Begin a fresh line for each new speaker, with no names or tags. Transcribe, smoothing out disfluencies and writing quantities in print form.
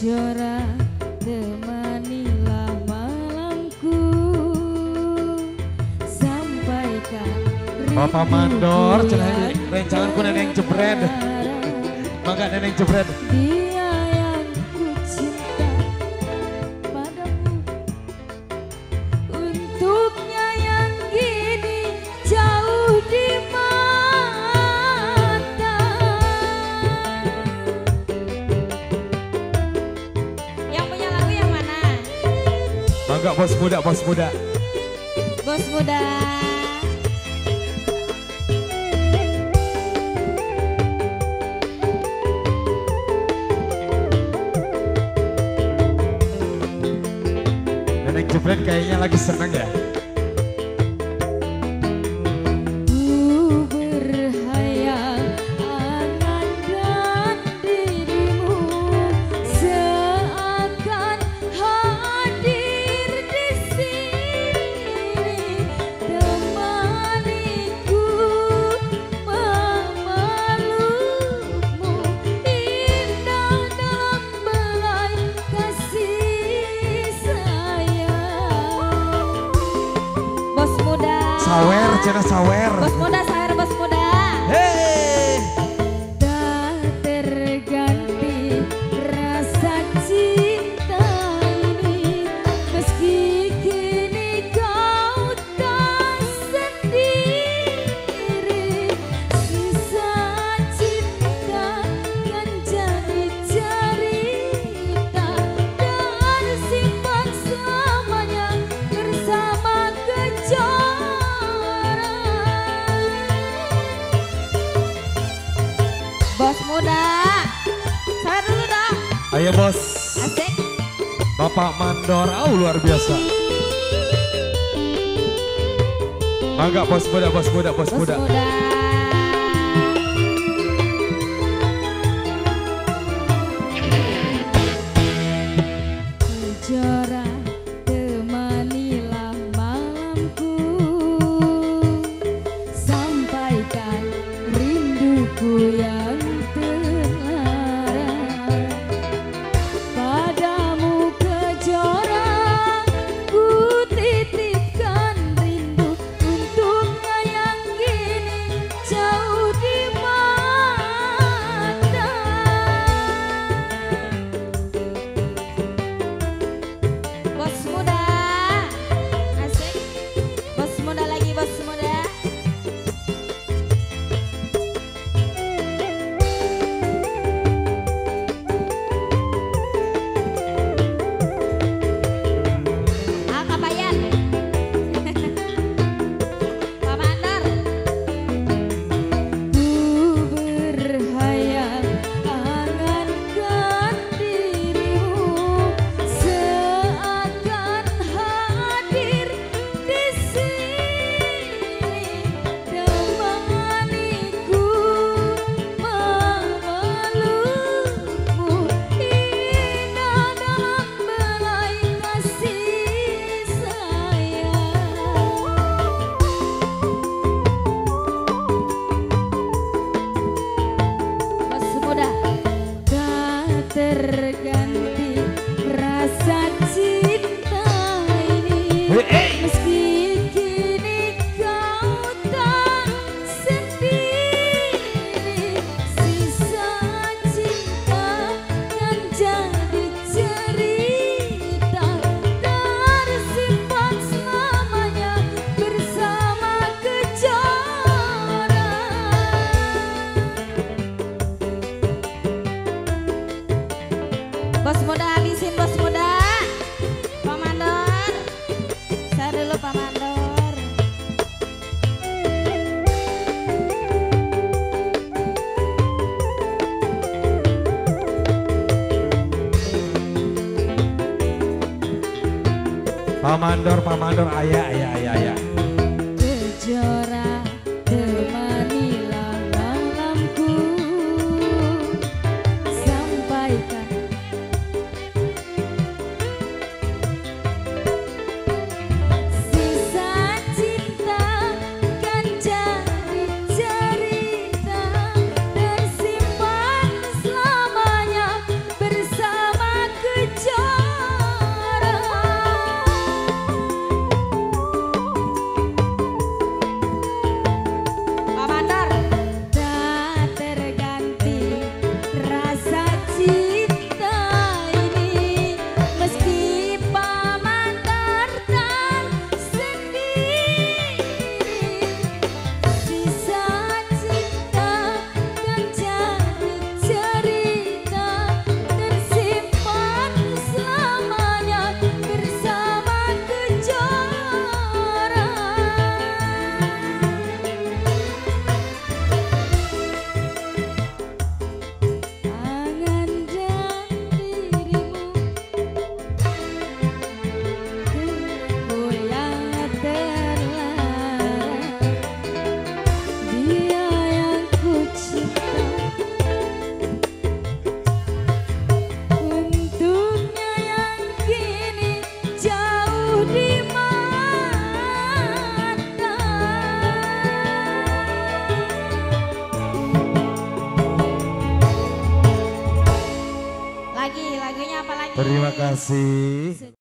Kejora temanilah malamku, sampaikan
Bapak Mandor, rencangan ku neneng jebret. Mangga neneng jebret.
Dia yang ku cinta padamu, untuknya yang gini jauh di mata. Yang punya lagu yang mana?
Mangga bos muda, bos muda.
Bos muda.
Jebret kayaknya lagi seneng ya.
Ku berhayal angan dirimu seakan hadir di sini, temaniku memelukmu, indah dalam belai kasih sayang. Bos muda.
Sawer, cina sawer.
Bos muda, sawer bos muda.
Hei.
Tak terganti rasa cinta ini, meski kini kau tak sendiri. Sisa cinta kan jadi cerita dan simpan selamanya bersama Kejora. Bos muda, sawer dulu dong.
Ayo bos.
Asik.
Bapak Mandor, luar biasa. Mangga bos muda, bos muda, bos
Bos
muda.
muda. Kejora temanilah malamku, sampaikan rinduku yang terlarang padamu Kejora. Ku titipkan rindu untuknya yang kini jauh di mata. Bos muda, asik. Bos muda lagi, bos muda. Ah, Kabayan. Pak Mandor. Ku berhayal angankan dirimu seakan hadir di sini, temaniku memelukmu, indah dalam belai kasih sayang. Bos muda. Tak terganti rasa cinta ini, meski kini kau tak sendiri. Sisa cinta kan jadi cerita tersimpan selamanya bersama Kejora. Bos muda habisin, bos muda. Pak Mandor, saya dulu Pak Mandor.
Pak Mandor, ayah, ayah, ayah, ayah.
Kejora temanilah malamku, sampaikan sisa cinta kan jadi cerita tersimpan selamanya bersama
kasih.